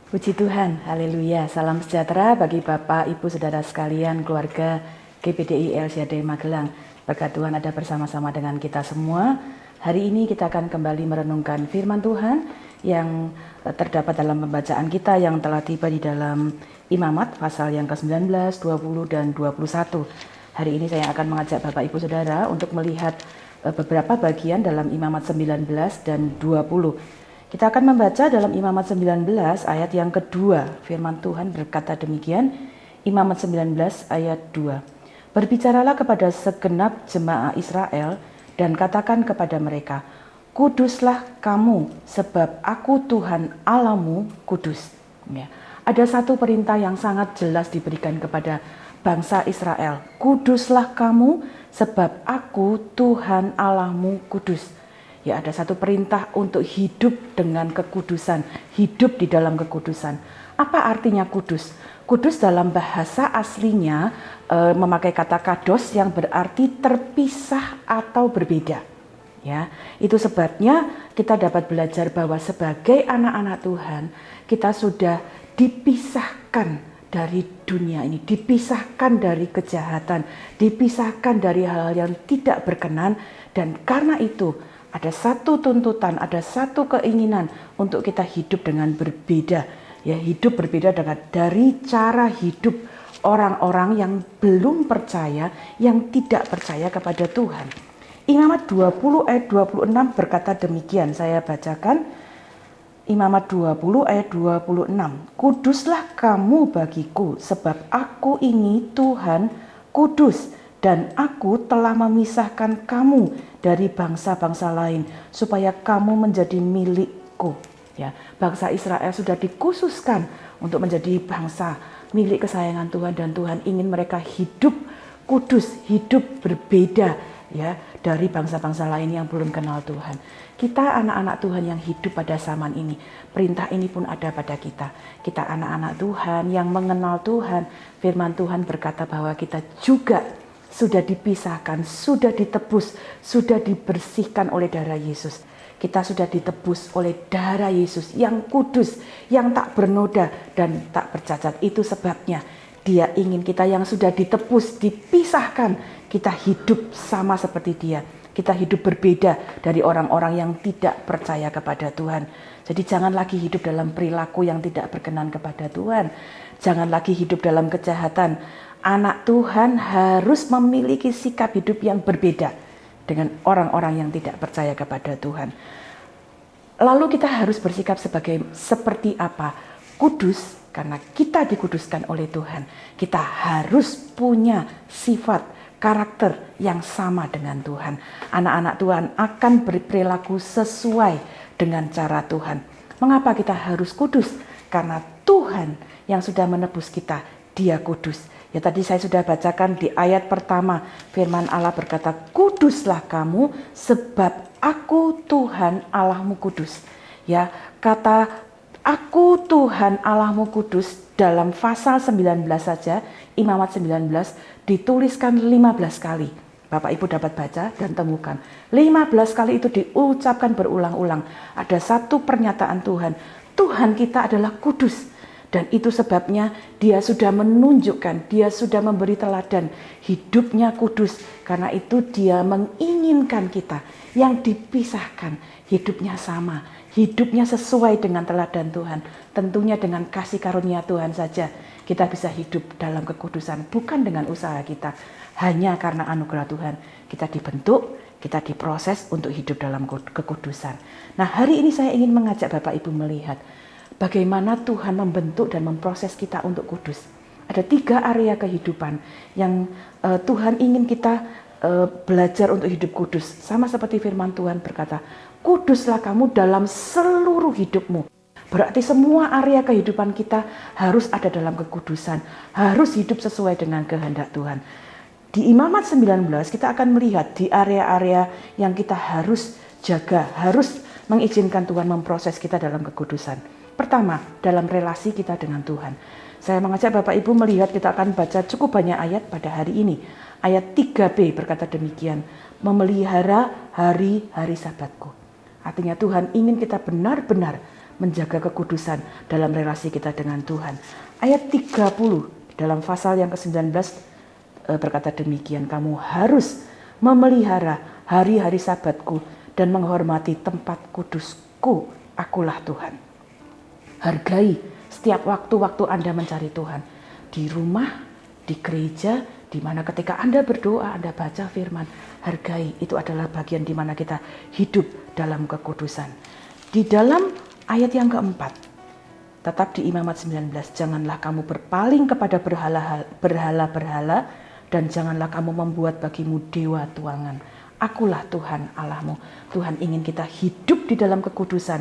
Puji Tuhan, haleluya. Salam sejahtera bagi Bapak, Ibu, Saudara sekalian, keluarga GPDI LCD Magelang. Berkat Tuhan ada bersama-sama dengan kita semua. Hari ini kita akan kembali merenungkan firman Tuhan yang terdapat dalam pembacaan kita yang telah tiba di dalam Imamat pasal yang ke-19, 20, dan 21. Hari ini saya akan mengajak Bapak, Ibu, Saudara untuk melihat beberapa bagian dalam Imamat 19 dan 20. Kita akan membaca dalam Imamat 19 ayat yang kedua. Firman Tuhan berkata demikian, Imamat 19 ayat 2. Berbicaralah kepada segenap jemaah Israel dan katakan kepada mereka, kuduslah kamu sebab aku Tuhan Allahmu kudus. Ya. Ada satu perintah yang sangat jelas diberikan kepada bangsa Israel. Kuduslah kamu sebab aku Tuhan Allahmu kudus. Ya, ada satu perintah untuk hidup dengan kekudusan, hidup di dalam kekudusan. Apa artinya kudus? Kudus dalam bahasa aslinya memakai kata kados yang berarti terpisah atau berbeda. Ya, itu sebabnya kita dapat belajar bahwa sebagai anak-anak Tuhan, kita sudah dipisahkan dari dunia ini, dipisahkan dari kejahatan, dipisahkan dari hal-hal yang tidak berkenan, dan karena itu ada satu tuntutan, ada satu keinginan untuk kita hidup dengan berbeda. Ya, hidup berbeda dari cara hidup orang-orang yang belum percaya, yang tidak percaya kepada Tuhan. Imamat 20 ayat 26 berkata demikian, saya bacakan. Imamat 20 ayat 26. Kuduslah kamu bagiku, sebab aku ini Tuhan kudus, dan aku telah memisahkan kamu dari bangsa-bangsa lain, supaya kamu menjadi milikku. Ya, bangsa Israel sudah dikhususkan untuk menjadi bangsa milik kesayangan Tuhan, dan Tuhan ingin mereka hidup kudus, hidup berbeda ya dari bangsa-bangsa lain yang belum kenal Tuhan. Kita anak-anak Tuhan yang hidup pada zaman ini, perintah ini pun ada pada kita. Kita anak-anak Tuhan yang mengenal Tuhan. Firman Tuhan berkata bahwa kita juga sudah dipisahkan, sudah ditebus, sudah dibersihkan oleh darah Yesus. Kita sudah ditebus oleh darah Yesus yang kudus, yang tak bernoda dan tak bercacat. Itu sebabnya Dia ingin kita yang sudah ditebus, dipisahkan, kita hidup sama seperti Dia. Kita hidup berbeda dari orang-orang yang tidak percaya kepada Tuhan. Jadi jangan lagi hidup dalam perilaku yang tidak berkenan kepada Tuhan. Jangan lagi hidup dalam kejahatan. Anak Tuhan harus memiliki sikap hidup yang berbeda dengan orang-orang yang tidak percaya kepada Tuhan. Lalu kita harus bersikap seperti apa? Kudus, karena kita dikuduskan oleh Tuhan. Kita harus punya sifat, karakter yang sama dengan Tuhan. Anak-anak Tuhan akan berperilaku sesuai dengan cara Tuhan. Mengapa kita harus kudus? Karena Tuhan yang sudah menebus kita, Dia kudus. Ya, tadi saya sudah bacakan di ayat pertama, firman Allah berkata, kuduslah kamu sebab aku Tuhan Allahmu kudus. Ya, kata aku Tuhan Allahmu kudus dalam pasal 19 saja, Imamat 19 dituliskan 15 kali. Bapak Ibu dapat baca dan temukan. 15 kali itu diucapkan berulang-ulang. Ada satu pernyataan Tuhan. Tuhan kita adalah kudus. Dan itu sebabnya Dia sudah menunjukkan, Dia sudah memberi teladan hidupnya kudus. Karena itu Dia menginginkan kita yang dipisahkan hidupnya sama, hidupnya sesuai dengan teladan Tuhan. Tentunya dengan kasih karunia Tuhan saja kita bisa hidup dalam kekudusan, bukan dengan usaha kita. Hanya karena anugerah Tuhan kita dibentuk, kita diproses untuk hidup dalam kekudusan. Nah, hari ini saya ingin mengajak Bapak Ibu melihat bagaimana Tuhan membentuk dan memproses kita untuk kudus. Ada 3 area kehidupan yang Tuhan ingin kita belajar untuk hidup kudus. Sama seperti firman Tuhan berkata, kuduslah kamu dalam seluruh hidupmu. Berarti semua area kehidupan kita harus ada dalam kekudusan, harus hidup sesuai dengan kehendak Tuhan. Di Imamat 19 kita akan melihat di area-area yang kita harus jaga, harus mengizinkan Tuhan memproses kita dalam kekudusan. Pertama, dalam relasi kita dengan Tuhan. Saya mengajak Bapak Ibu melihat, kita akan baca cukup banyak ayat pada hari ini. Ayat 3b berkata demikian, memelihara hari-hari Sabatku. Artinya Tuhan ingin kita benar-benar menjaga kekudusan dalam relasi kita dengan Tuhan. Ayat 30 dalam pasal yang ke-19 berkata demikian, kamu harus memelihara hari-hari sabatku dan menghormati tempat kudusku, akulah Tuhan. Hargai setiap waktu-waktu Anda mencari Tuhan. Di rumah, di gereja, di mana ketika Anda berdoa, Anda baca firman, hargai, itu adalah bagian di mana kita hidup dalam kekudusan. Di dalam ayat yang keempat, tetap di Imamat 19, janganlah kamu berpaling kepada berhala-berhala dan janganlah kamu membuat bagimu dewa tuangan. Akulah Tuhan Allahmu. Tuhan ingin kita hidup di dalam kekudusan.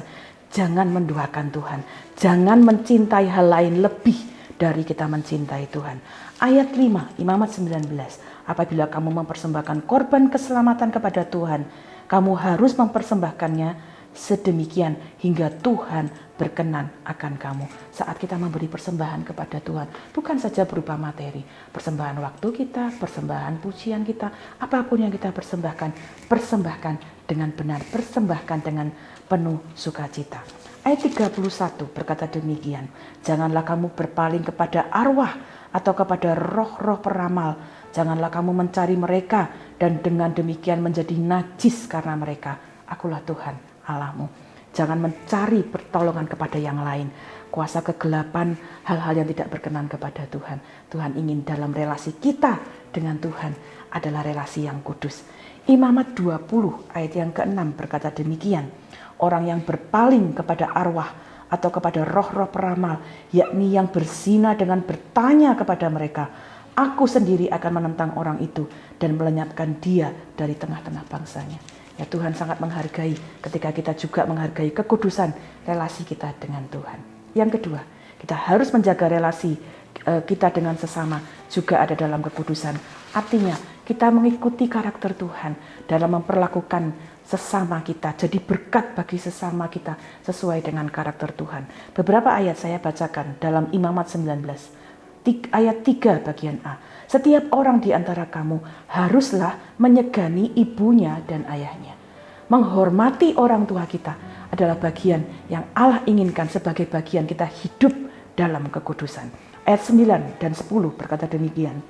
Jangan menduakan Tuhan. Jangan mencintai hal lain lebih dari kita mencintai Tuhan. Ayat 5, Imamat 19. Apabila kamu mempersembahkan korban keselamatan kepada Tuhan, kamu harus mempersembahkannya sedemikian hingga Tuhan berkenan akan kamu. Saat kita memberi persembahan kepada Tuhan, bukan saja berupa materi, persembahan waktu kita, persembahan pujian kita, apapun yang kita persembahkan, persembahkan dengan benar, persembahkan dengan penuh sukacita. Ayat 31 berkata demikian, janganlah kamu berpaling kepada arwah atau kepada roh-roh peramal, janganlah kamu mencari mereka dan dengan demikian menjadi najis karena mereka. Akulah Tuhan Allahmu. Jangan mencari pertolongan kepada yang lain. Kuasa kegelapan, hal-hal yang tidak berkenan kepada Tuhan. Tuhan ingin dalam relasi kita dengan Tuhan adalah relasi yang kudus. Imamat 20 ayat yang ke-6 berkata demikian. Orang yang berpaling kepada arwah atau kepada roh-roh peramal, yakni yang berzina dengan bertanya kepada mereka, aku sendiri akan menentang orang itu dan melenyapkan dia dari tengah-tengah bangsanya. Ya, Tuhan sangat menghargai ketika kita juga menghargai kekudusan relasi kita dengan Tuhan. Yang kedua, kita harus menjaga relasi kita dengan sesama juga ada dalam kekudusan. Artinya kita mengikuti karakter Tuhan dalam memperlakukan sesama kita. Jadi berkat bagi sesama kita sesuai dengan karakter Tuhan. Beberapa ayat saya bacakan dalam Imamat 19. Ayat 3 bagian A. Setiap orang di antara kamu haruslah menyegani ibunya dan ayahnya. Menghormati orang tua kita adalah bagian yang Allah inginkan sebagai bagian kita hidup dalam kekudusan. Ayat 9 dan 10 berkata demikian.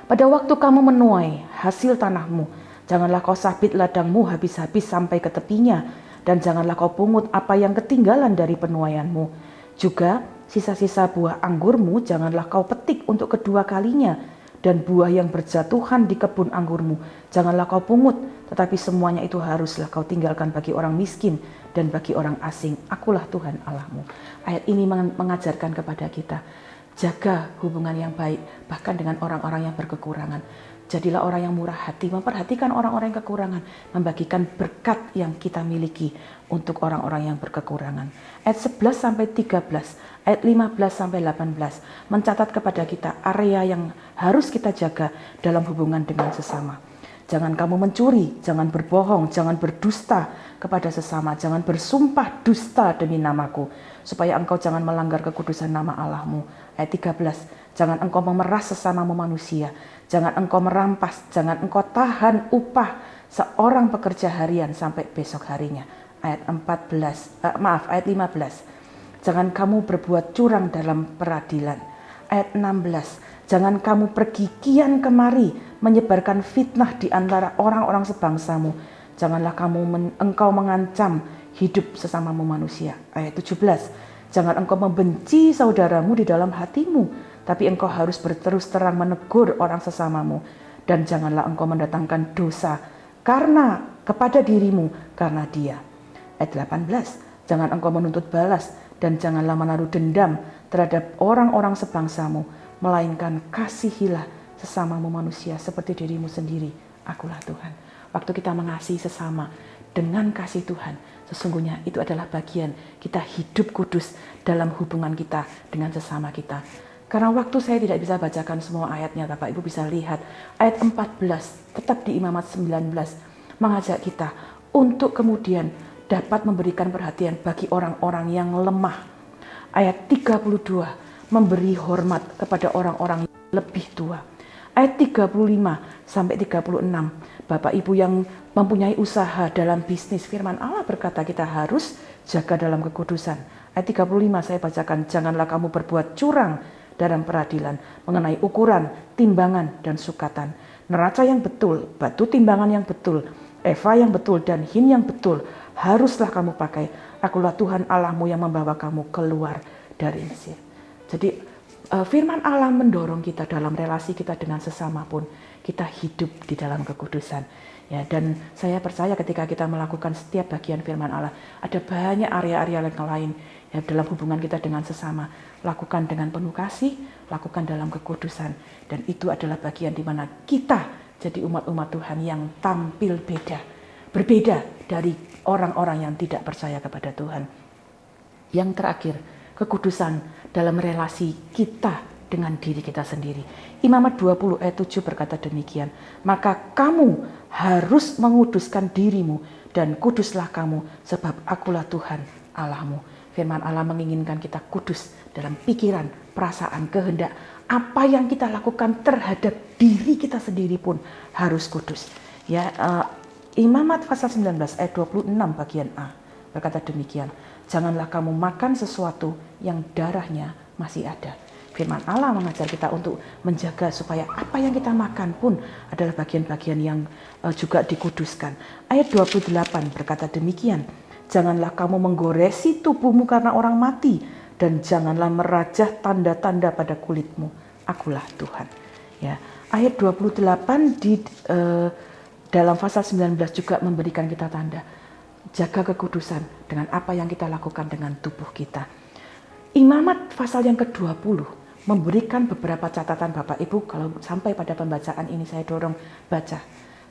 Pada waktu kamu menuai hasil tanahmu, janganlah kau sabit ladangmu habis-habis sampai ke tepinya, dan janganlah kau pungut apa yang ketinggalan dari penuaianmu. Juga sisa-sisa buah anggurmu janganlah kau petik untuk kedua kalinya, dan buah yang berjatuhan di kebun anggurmu janganlah kau pungut, tetapi semuanya itu haruslah kau tinggalkan bagi orang miskin dan bagi orang asing. Akulah Tuhan Allahmu. Ayat ini mengajarkan kepada kita, jaga hubungan yang baik bahkan dengan orang-orang yang berkekurangan. Jadilah orang yang murah hati, memperhatikan orang-orang yang kekurangan, membagikan berkat yang kita miliki untuk orang-orang yang berkekurangan. Ayat 11 sampai 13, ayat 15 sampai 18 mencatat kepada kita area yang harus kita jaga dalam hubungan dengan sesama. Jangan kamu mencuri, jangan berbohong, jangan berdusta kepada sesama, jangan bersumpah dusta demi namaku, supaya engkau jangan melanggar kekudusan nama Allahmu. Ayat 13, jangan engkau memeras sesamamu manusia, jangan engkau merampas, jangan engkau tahan upah seorang pekerja harian sampai besok harinya. Ayat 15, jangan kamu berbuat curang dalam peradilan. Ayat 16, jangan kamu pergi kian kemari menyebarkan fitnah di antara orang-orang sebangsamu. Janganlah engkau mengancam hidup sesamamu manusia. Ayat 17, jangan engkau membenci saudaramu di dalam hatimu, tapi engkau harus berterus terang menegur orang sesamamu. Dan janganlah engkau mendatangkan dosa kepada dirimu karena dia. Ayat 18, jangan engkau menuntut balas dan janganlah menaruh dendam terhadap orang-orang sebangsamu, melainkan kasihilah sesamamu manusia seperti dirimu sendiri. Akulah Tuhan. Waktu kita mengasihi sesama dengan kasih Tuhan, sesungguhnya itu adalah bagian kita hidup kudus dalam hubungan kita dengan sesama kita. Karena waktu saya tidak bisa bacakan semua ayatnya, Bapak Ibu bisa lihat ayat 14 tetap di Imamat 19 mengajak kita untuk kemudian dapat memberikan perhatian bagi orang-orang yang lemah. Ayat 32 memberi hormat kepada orang-orang yang lebih tua. Ayat 35 sampai 36, Bapak Ibu yang mempunyai usaha dalam bisnis, firman Allah berkata kita harus jaga dalam kekudusan. Ayat 35 saya bacakan, janganlah kamu berbuat curang dalam peradilan mengenai ukuran, timbangan, dan sukatan. Neraca yang betul, batu timbangan yang betul, eva yang betul, dan hin yang betul haruslah kamu pakai. Akulah Tuhan Allahmu yang membawa kamu keluar dari Mesir. Jadi firman Allah mendorong kita dalam relasi kita dengan sesama pun kita hidup di dalam kekudusan. Ya, dan saya percaya ketika kita melakukan setiap bagian firman Allah, ada banyak area-area yang lain ya, dalam hubungan kita dengan sesama. Lakukan dengan penuh kasih, lakukan dalam kekudusan. Dan itu adalah bagian di mana kita jadi umat-umat Tuhan yang tampil beda. Berbeda dari orang-orang yang tidak percaya kepada Tuhan. Yang terakhir, kekudusan dalam relasi kita dengan diri kita sendiri. Imamat 20 ayat 7 berkata demikian, maka kamu harus menguduskan dirimu dan kuduslah kamu sebab akulah Tuhan Allahmu. Firman Allah menginginkan kita kudus dalam pikiran, perasaan, kehendak. Apa yang kita lakukan terhadap diri kita sendiri pun harus kudus. Ya, Imamat pasal 19 ayat 26 bagian A berkata demikian, janganlah kamu makan sesuatu yang darahnya masih ada. Firman Allah mengajar kita untuk menjaga supaya apa yang kita makan pun adalah bagian-bagian yang juga dikuduskan. Ayat 28 berkata demikian, janganlah kamu menggoresi tubuhmu karena orang mati, dan janganlah merajah tanda-tanda pada kulitmu. Akulah Tuhan. Ya, ayat 28 di dalam pasal 19 juga memberikan kita tanda. Jaga kekudusan dengan apa yang kita lakukan dengan tubuh kita. Imamat pasal yang ke-20 memberikan beberapa catatan Bapak Ibu, kalau sampai pada pembacaan ini saya dorong baca.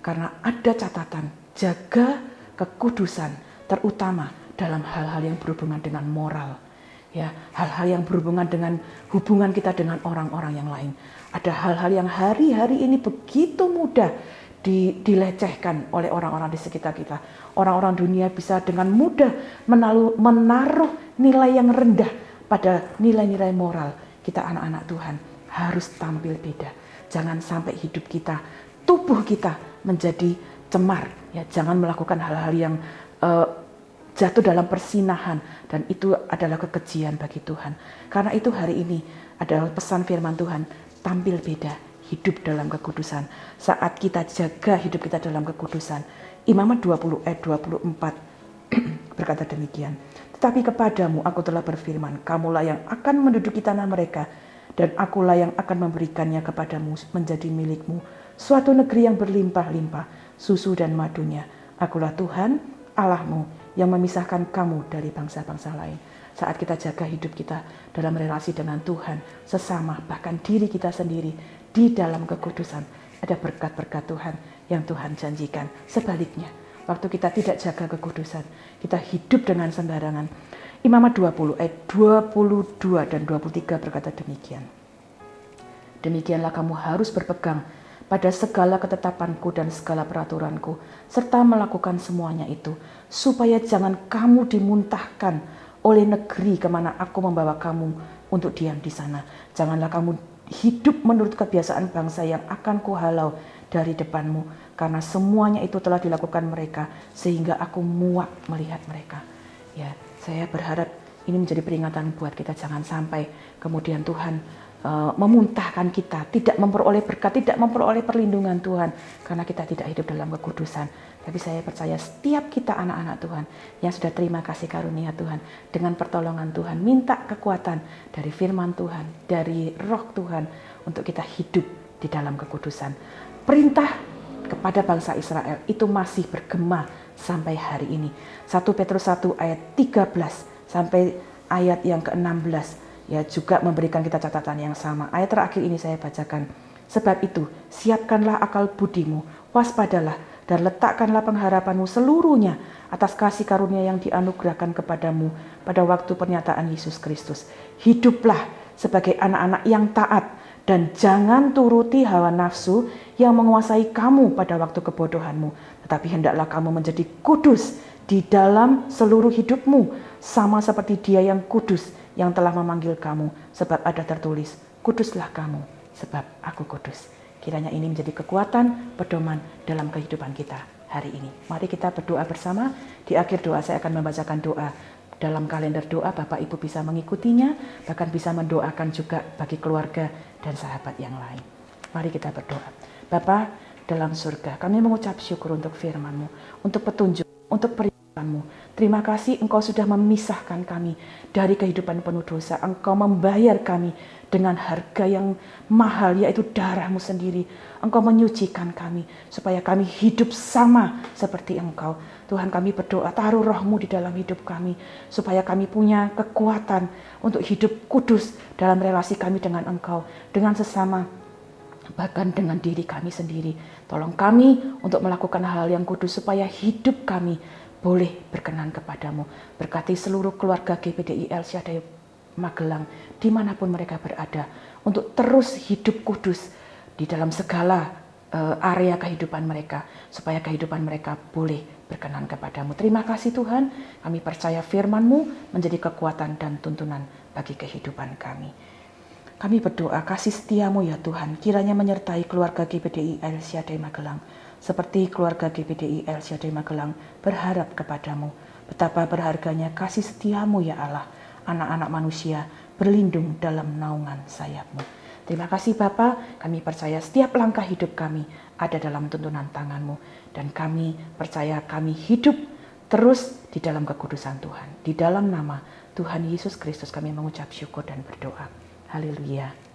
Karena ada catatan, jaga kekudusan terutama dalam hal-hal yang berhubungan dengan moral. Ya, hal-hal yang berhubungan dengan hubungan kita dengan orang-orang yang lain. Ada hal-hal yang hari-hari ini begitu mudah dilecehkan oleh orang-orang di sekitar kita. Orang-orang dunia bisa dengan mudah menaruh nilai yang rendah pada nilai-nilai moral. Kita anak-anak Tuhan harus tampil beda. Jangan sampai hidup kita, tubuh kita menjadi cemar. Ya, jangan melakukan hal-hal yang jatuh dalam persinahan, dan itu adalah kekejian bagi Tuhan. Karena itu hari ini adalah pesan firman Tuhan, tampil beda, hidup dalam kekudusan. Saat kita jaga hidup kita dalam kekudusan, Imamat 20 ayat 24 berkata demikian, tetapi kepadamu aku telah berfirman, kamulah yang akan menduduki tanah mereka, dan akulah yang akan memberikannya kepadamu menjadi milikmu, suatu negeri yang berlimpah-limpah susu dan madunya. Akulah Tuhan Allahmu yang memisahkan kamu dari bangsa-bangsa lain. Saat kita jaga hidup kita dalam relasi dengan Tuhan, sesama, bahkan diri kita sendiri di dalam kekudusan, ada berkat-berkat Tuhan yang Tuhan janjikan. Sebaliknya, waktu kita tidak jaga kekudusan, kita hidup dengan sembarangan. Imamat 20 ayat 22 dan 23 berkata demikian. Demikianlah kamu harus berpegang pada segala ketetapanku dan segala peraturanku, serta melakukan semuanya itu, supaya jangan kamu dimuntahkan oleh negeri kemana aku membawa kamu untuk diam di sana. Janganlah kamu hidup menurut kebiasaan bangsa yang akan kuhalau dari depanmu, karena semuanya itu telah dilakukan mereka, sehingga aku muak melihat mereka. Ya, saya berharap ini menjadi peringatan buat kita, jangan sampai kemudian Tuhan memuntahkan kita, tidak memperoleh berkat, tidak memperoleh perlindungan Tuhan, karena kita tidak hidup dalam kekudusan. Tapi saya percaya setiap kita anak-anak Tuhan yang sudah terima kasih karunia Tuhan, dengan pertolongan Tuhan, minta kekuatan dari firman Tuhan, dari roh Tuhan, untuk kita hidup di dalam kekudusan. Perintah kepada bangsa Israel itu masih bergema sampai hari ini. 1 Petrus 1 ayat 13 sampai ayat yang ke-16 ya juga memberikan kita catatan yang sama. Ayat terakhir ini saya bacakan. Sebab itu, siapkanlah akal budimu, waspadalah, dan letakkanlah pengharapanmu seluruhnya atas kasih karunia yang dianugerahkan kepadamu pada waktu pernyataan Yesus Kristus. Hiduplah sebagai anak-anak yang taat, dan jangan turuti hawa nafsu yang menguasai kamu pada waktu kebodohanmu. Tetapi hendaklah kamu menjadi kudus di dalam seluruh hidupmu, sama seperti Dia yang kudus yang telah memanggil kamu, sebab ada tertulis, kuduslah kamu, sebab aku kudus. Kiranya ini menjadi kekuatan, pedoman dalam kehidupan kita hari ini. Mari kita berdoa bersama. Di akhir doa saya akan membacakan doa dalam kalender doa Bapak Ibu bisa mengikutinya, bahkan bisa mendoakan juga bagi keluarga dan sahabat yang lain. Mari kita berdoa. Bapa dalam surga, kami mengucap syukur untuk firman-Mu, untuk petunjuk, untuk peringatan-Mu. Terima kasih Engkau sudah memisahkan kami dari kehidupan penuh dosa. Engkau membayar kami dengan harga yang mahal, yaitu darah-Mu sendiri. Engkau menyucikan kami supaya kami hidup sama seperti Engkau. Tuhan, kami berdoa, taruh roh-Mu di dalam hidup kami, supaya kami punya kekuatan untuk hidup kudus dalam relasi kami dengan Engkau, dengan sesama, bahkan dengan diri kami sendiri. Tolong kami untuk melakukan hal yang kudus, supaya hidup kami boleh berkenan kepadamu. Berkati seluruh keluarga GPDI El Shaddai Magelang, dimanapun mereka berada, untuk terus hidup kudus di dalam segala area kehidupan mereka, supaya kehidupan mereka boleh berkenan kepadamu. Terima kasih Tuhan, kami percaya firman-Mu menjadi kekuatan dan tuntunan bagi kehidupan kami. Kami berdoa kasih setia-Mu ya Tuhan, kiranya menyertai keluarga GPDI El Shaddai Magelang, seperti keluarga GPDI El Shaddai Magelang berharap kepadamu. Betapa berharganya kasih setia-Mu ya Allah, anak-anak manusia berlindung dalam naungan sayap-Mu. Terima kasih Bapa, kami percaya setiap langkah hidup kami ada dalam tuntunan tangan-Mu. Dan kami percaya kami hidup terus di dalam kekudusan Tuhan. Di dalam nama Tuhan Yesus Kristus kami mengucap syukur dan berdoa. Haleluya.